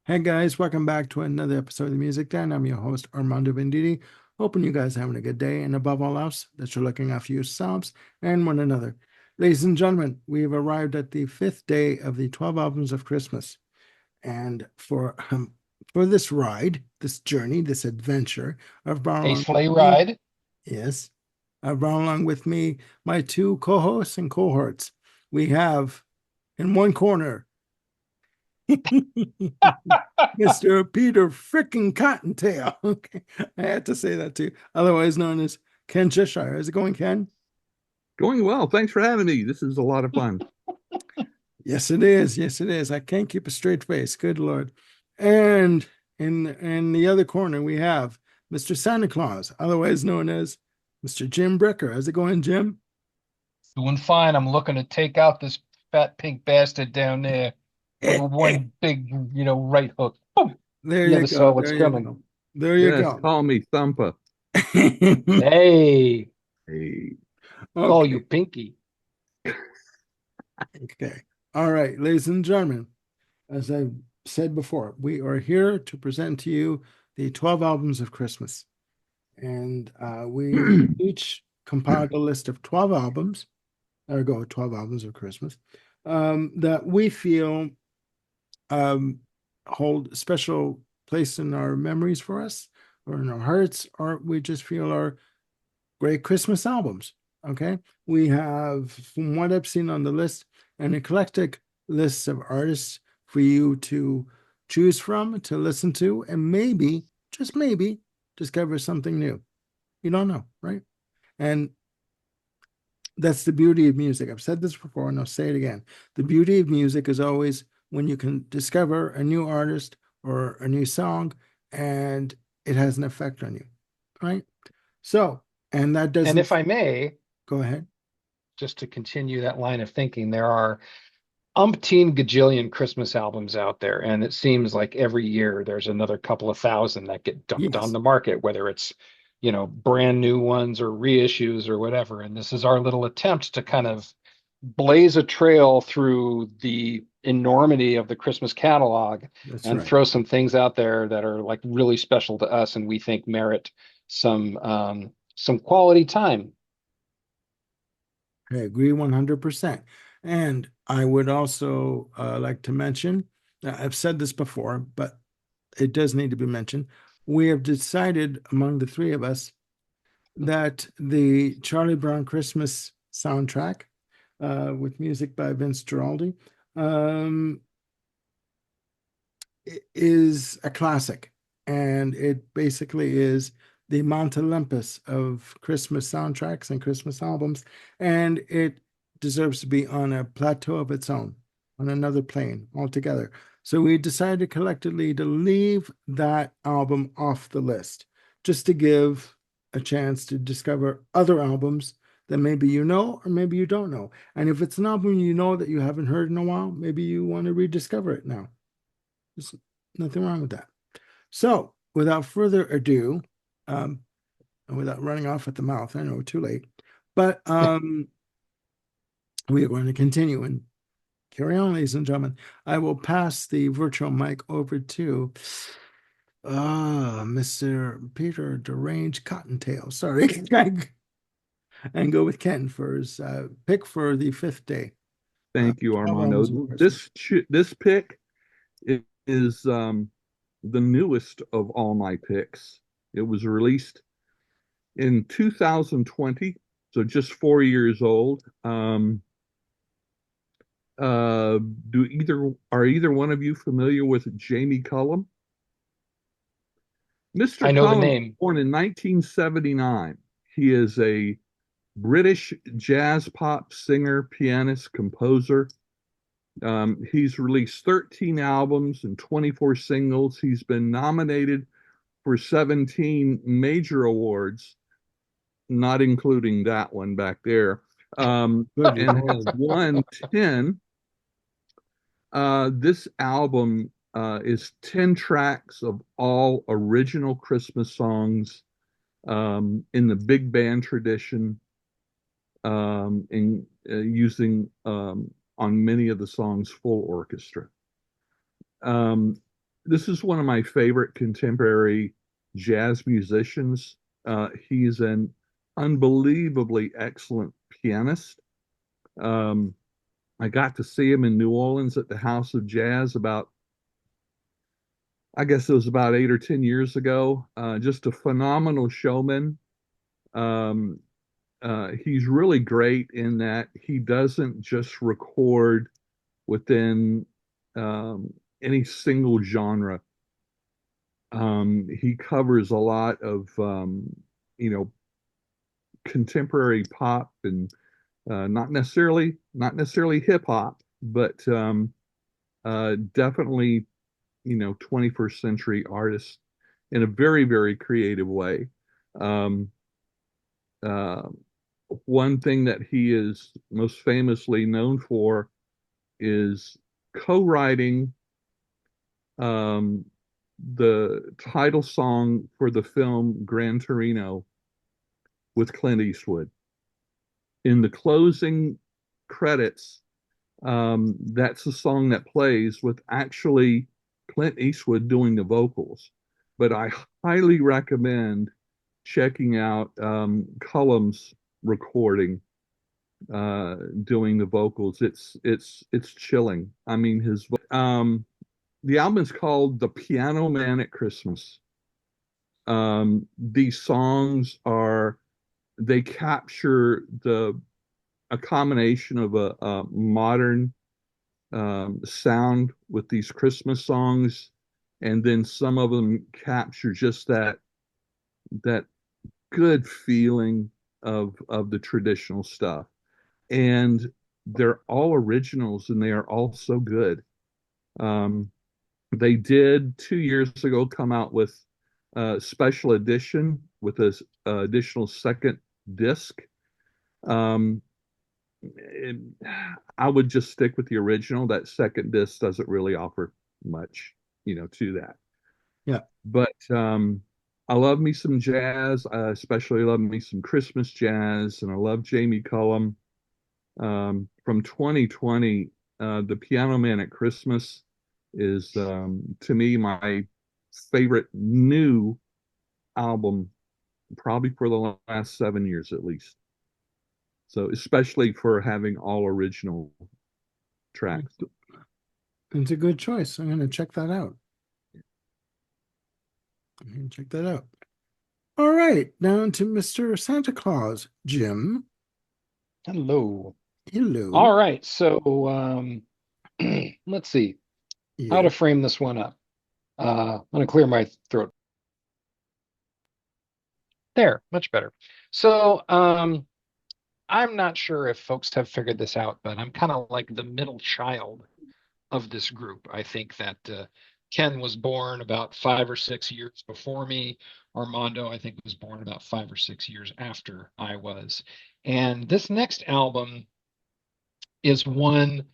Hey guys, welcome back to another episode of the Music Den. I'm your host Armando Venditti. Hoping you guys are having a good day, and above all else, that you're looking after yourselves and one another. Ladies and gentlemen, we have arrived at the fifth day of the 12 albums of Christmas, and for this ride, this journey, this adventure, I've brought A along sleigh with me, ride. yes, I've brought along with me my two co-hosts and cohorts. We have in one corner Mr. Peter frickin' Cottontail. Okay, I had to say that too. Otherwise known as Ken Cheshire. How's it going, Ken? Going well. Thanks for having me. This is a lot of fun. Yes, it is. Yes, it is. I can't keep a straight face. Good Lord. And in the other corner, we have Mr. Santa Claus, otherwise known as Mr. Jim Bricker. How's it going, Jim? Doing fine. I'm looking to take out this fat pink bastard down there with one big, right hook. Boom. There you Never saw go. what's There you coming. go. There you Yes, go. call me Thumpa. Hey, Hey, call you Okay. Pinky. Okay. All right, ladies and gentlemen. As I said before, we are here to present to you the 12 albums of Christmas. And we each compiled a list of 12 albums, 12 albums of Christmas, that we feel um, hold a special place in our memories for us or in our hearts, or we just feel are great Christmas albums. Okay. We have, from what I've seen on the list, an eclectic list of artists for you to choose from, to listen to, and maybe, just maybe, discover something new. You don't know, right? And that's the beauty of music. I've said this before and I'll say it again. The beauty of music is always when you can discover a new artist or a new song and it has an effect on you, right? So, and that And doesn't if I may, go ahead. just to continue that line of thinking, there are umpteen gajillion Christmas albums out there, and it seems like every year there's another couple of thousand that get dumped on Yes, the market, whether it's, brand new ones or reissues or whatever. And this is our little attempt to kind of blaze a trail through the enormity of the Christmas catalog that's and right. throw some things out there that are like really special to us and we think merit some quality time. I agree 100%. And I would also like to mention, I've said this before, but it does need to be mentioned. We have decided among the three of us that the Charlie Brown Christmas soundtrack, with music by Vince Guaraldi, um, is a classic. And it basically is the Mount Olympus of Christmas soundtracks and Christmas albums. And it deserves to be on a plateau of its own, on another plane altogether. So we decided collectively to leave that album off the list, just to give a chance to discover other albums that maybe you know or maybe you don't know. And if it's an album you know that you haven't heard in a while, maybe you want to rediscover it now. There's nothing wrong with that. So, without further ado, um, and without running off at the mouth, I know too late, but we are going to continue and carry on, ladies and gentlemen. I will pass the virtual mic over to Mr. Peter Deranged Cottontail. Sorry, and go with Ken for his pick for the fifth day. thank you, 12 Armando. albums of Christmas. This pick is the newest of all my picks. It was released in 2020, so just 4 years old. Uh, do either are either one of you familiar with Jamie Cullum? Mr. I know the Cullum was name. born in 1979. He is a British jazz pop singer, pianist, composer. He's released 13 albums and 24 singles. He's been nominated for 17 major awards, not including that one back there, Good and has Lord. won 10. This album is 10 tracks of all original Christmas songs in the big band tradition, in using on many of the songs full orchestra. Um, this is one of my favorite contemporary jazz musicians. He's an unbelievably excellent pianist. Um, I got to see him in New Orleans at the House of Jazz I guess it was about 8 or 10 years ago. Just a phenomenal showman. Um, he's really great in that he doesn't just record within any single genre. He covers a lot of you know contemporary pop and not necessarily hip hop, but definitely 21st century artists in a very, very creative way. Um, uh, One thing that he is most famously known for is co-writing um, the title song for the film Gran Torino with Clint Eastwood. In the closing credits, that's the song that plays with actually Clint Eastwood doing the vocals. But I highly recommend checking out Cullum's recording doing the vocals. It's chilling. I mean, the album is called The Piano Man at Christmas. These songs they capture a combination of a modern sound with these Christmas songs, and then some of them capture just that good feeling of the traditional stuff. And they're all originals, and they are all so good. They did 2 years ago come out with a special edition with a additional second disc. Um, it, I would just stick with the original. That second disc doesn't really offer much, to that. Yeah. But I love me some jazz. I especially love me some Christmas jazz, and I love Jamie Cullum. From 2020, The Piano Man at Christmas is, to me, my favorite new album, probably for the last 7 years at least. So, especially for having all original tracks. It's a good choice. I'm going to check that out. Check that out. All right, down to Mr. Santa Claus, Jim. Hello. Hello. All right. So let's see how to frame this one up. I'm going to clear my throat. There, much better. So I'm not sure if folks have figured this out, but I'm kind of like the middle child of this group. I think that Ken was born about 5 or 6 years before me. Armando, I think, was born about 5 or 6 years after I was. And this next album is one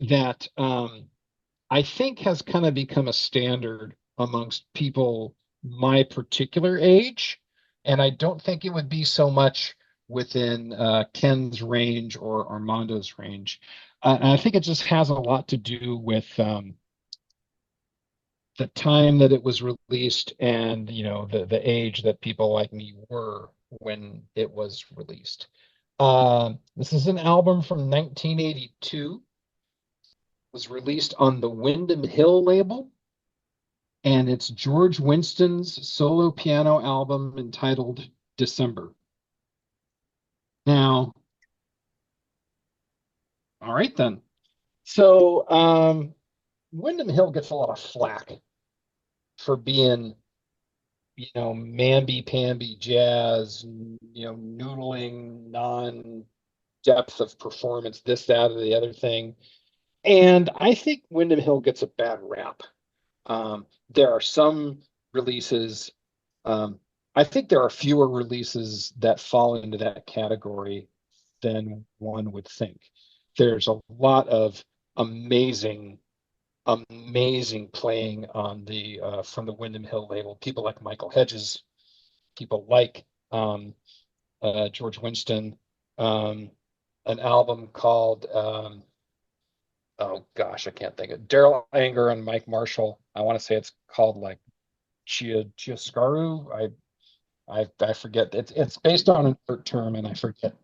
that I think has kind of become a standard amongst people my particular age. And I don't think it would be so much within Ken's range or Armando's range. I think it just has a lot to do with the time that it was released and the age that people like me were when it was released. This is an album from 1982. Was released on the Windham Hill label, and it's George Winston's solo piano album entitled December. Now, all right then. So Windham Hill gets a lot of flack for being, mamby-pamby jazz, noodling, non-depth of performance, this, that, or the other thing. And I think Windham Hill gets a bad rap. There are some releases. I think there are fewer releases that fall into that category than one would think. There's a lot of amazing, amazing playing on the from the Windham Hill label. People like Michael Hedges, people like George Winston. An album called oh gosh, I can't think of Daryl Anger and Mike Marshall. I want to say it's called like Chioscaru. I forget. It's based on an art term, and I forget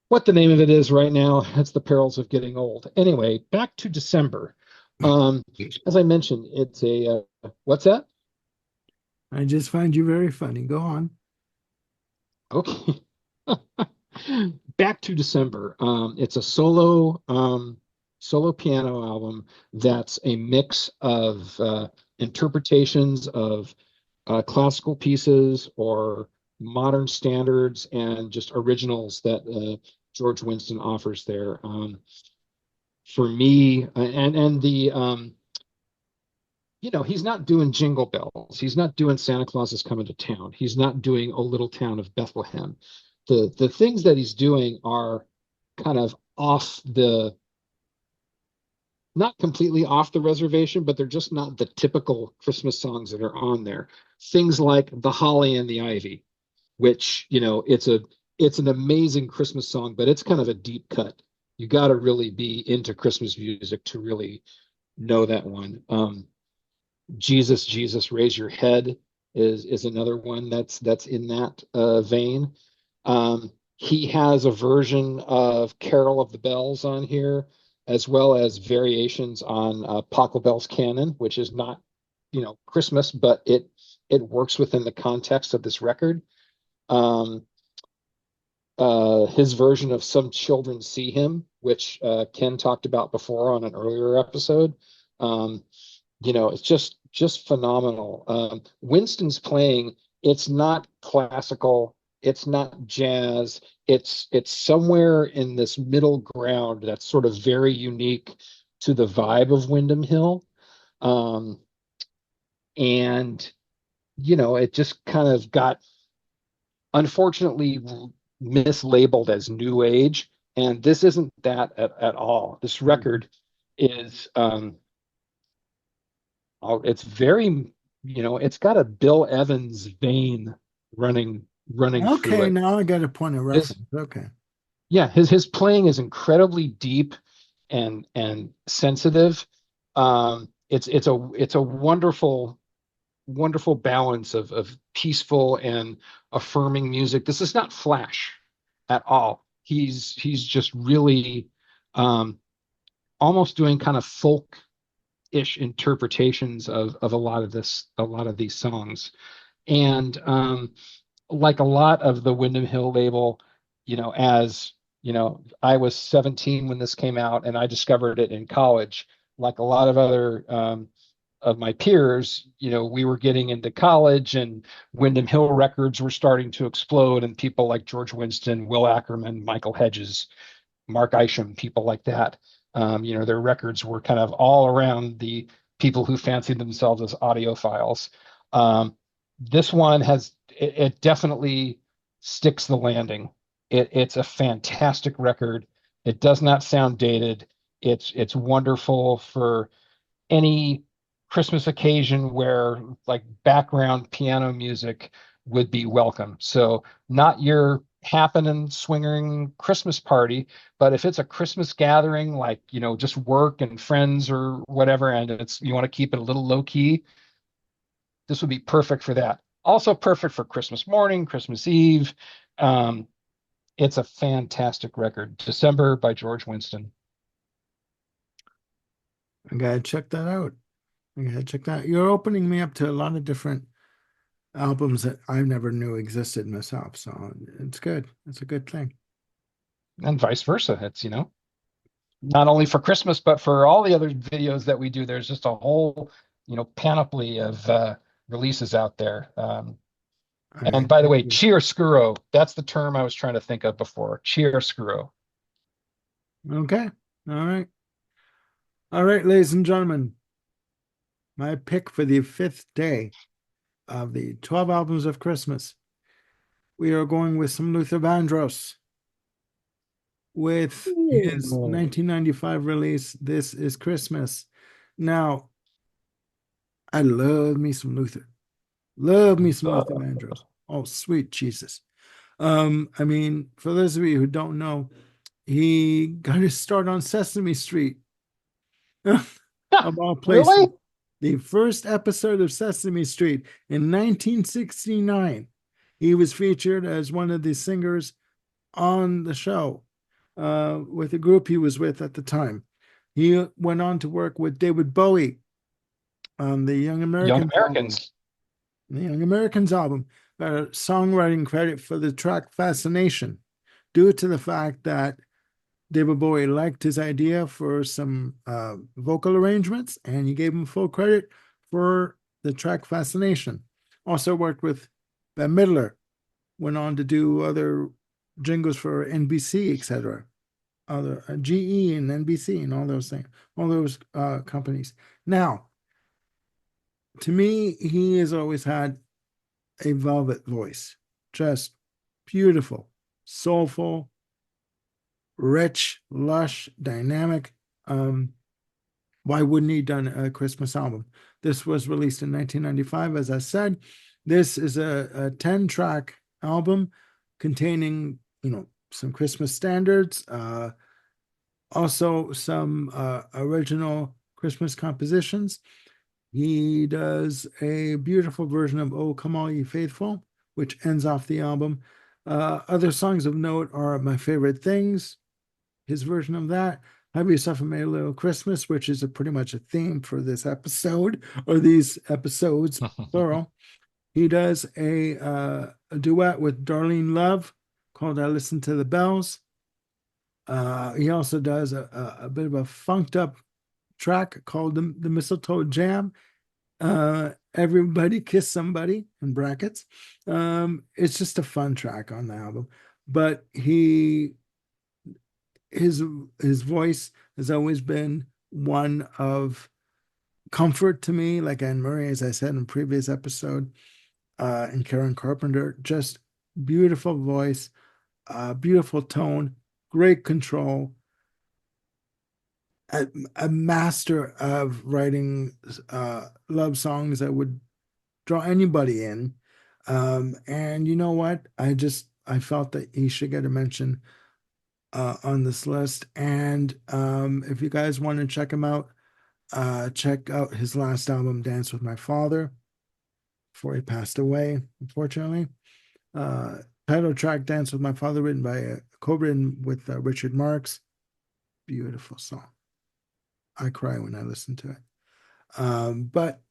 what the name of it is right now. It's the perils of getting old. Anyway, back to December. As I mentioned, it's a what's that? I just find you very funny. Go on. Okay. Back to December. It's a solo piano album that's a mix of interpretations of classical pieces or modern standards and just originals that George Winston offers there. For me, and the he's not doing Jingle Bells. He's not doing Santa Claus is Coming to Town. He's not doing O Little Town of Bethlehem. The things that he's doing are kind of off the not completely off the reservation, but they're just not the typical Christmas songs that are on there. Things like The Holly and the Ivy, which, it's an amazing Christmas song, but it's kind of a deep cut. You got to really be into Christmas music to really know that one. Jesus, Jesus, Raise Your Head is another one that's in that vein. He has a version of Carol of the Bells on here, as well as variations on Pachelbel's Canon, which is not, Christmas, but it works within the context of this record. His version of Some Children See Him, which Ken talked about before on an earlier episode. It's just phenomenal. Winston's playing, it's not classical, it's not jazz, it's somewhere in this middle ground that's sort of very unique to the vibe of Windham Hill. And it just kind of got unfortunately mislabeled as new age, and this isn't that at all. This record is it's very, it's got a Bill Evans vein running through Okay, it. now I got a point of His, reference. Okay. yeah, his playing is incredibly deep and sensitive. It's a wonderful balance of peaceful and affirming music. This is not flash at all. He's just really almost doing kind of folk-ish interpretations of a lot of these songs. And like a lot of the Windham Hill label, as I was 17 when this came out, and I discovered it in college. Like a lot of other of my peers, we were getting into college, and Windham Hill records were starting to explode, and people like George Winston, Will Ackerman, Michael Hedges, Mark Isham, people like that. Their records were kind of all around the people who fancied themselves as audiophiles. This one it definitely sticks the landing. It's a fantastic record. It does not sound dated. It's wonderful for any Christmas occasion where like background piano music would be welcome. So not your happening swinging Christmas party, but if it's a Christmas gathering, like, just work and friends or whatever, and you want to keep it a little low key, this would be perfect for that. Also perfect for Christmas morning, Christmas Eve. It's a fantastic record. December by George Winston. I gotta check that out. You're opening me up to a lot of different albums that I never knew existed myself. So it's good. It's a good thing. And vice versa. It's, not only for Christmas, but for all the other videos that we do, there's just a whole, panoply of releases out there. And by the way, chiaroscuro, that's the term I was trying to think of before. Chiaroscuro. Okay. All right. All right, ladies and gentlemen. My pick for the 5th day of the 12 albums of Christmas. We are going with some Luther Vandross with his 1995 release, This Is Christmas. Now, I love me some Luther. Love me some Luther Vandross. Oh, sweet Jesus. For those of you who don't know, he got his start on Sesame Street Of all places. Really? The first episode of Sesame Street in 1969. He was featured as one of the singers on the show with the group he was with at the time. He went on to work with David Bowie on the Young Young Americans album. Americans. The Young Americans album got a songwriting credit for the track Fascination due to the fact that David Bowie liked his idea for some vocal arrangements, and he gave him full credit for the track Fascination. Also worked with Bette Midler, went on to do other jingles for NBC, etc., other GE and NBC and all those things, all those companies. Now, to me, he has always had a velvet voice, just beautiful, soulful, rich, lush, dynamic. Why wouldn't he done a Christmas album? This was released in 1995, as I said. This is a 10-track album containing, some Christmas standards, also some original Christmas compositions. He does a beautiful version of "Oh Come All Ye Faithful," which ends off the album. Other songs of note are "My Favorite Things," his version of that. "Have Yourself a Merry Little Christmas," which is pretty much a theme for this episode, or these episodes, plural. He does a duet with Darlene Love called "I Listen to the Bells." He also does a bit of a funked up track called the Mistletoe Jam. Everybody Kiss Somebody, in brackets. It's just a fun track on the album, but his voice has always been one of comfort to me, like Anne Murray, as I said in a previous episode, and Karen Carpenter. Just beautiful voice, beautiful tone, great control, a master of writing love songs that would draw anybody in. And you know what? I felt that he should get a mention on this list. And if you guys want to check him out, check out his last album, "Dance with My Father," before he passed away, unfortunately. Title track, "Dance with My Father," written by co-written with Richard Marx. Beautiful song. I cry when I listen to it. But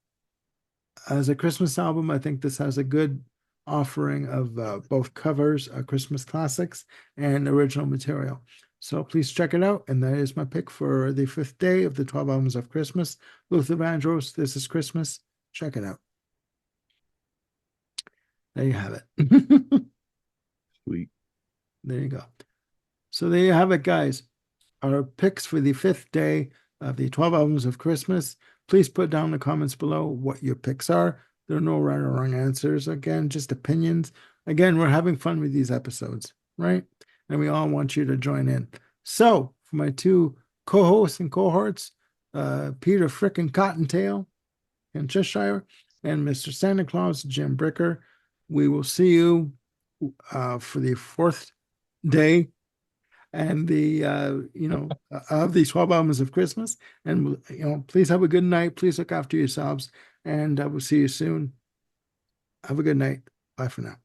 as a Christmas album, I think this has a good offering of both covers, Christmas classics, and original material. So please check it out. And that is my pick for the 5th day of the 12 albums of Christmas. Luther Vandross, "This Is Christmas." Check it out. There you have it. Sweet. There you go. So there you have it, guys. Our picks for the 5th day of the 12 albums of Christmas. Please put down in the comments below what your picks are. There are no right or wrong answers. Again, just opinions. Again, we're having fun with these episodes, right? And we all want you to join in. So for my two co-hosts and cohorts, Peter Frickin' Cottontail in Cheshire and Mr. Santa Claus, Jim Bricker, we will see you for the 4th day and the of these 12 albums of Christmas. And please have a good night. Please look after yourselves, and we'll see you soon. Have a good night. Bye for now.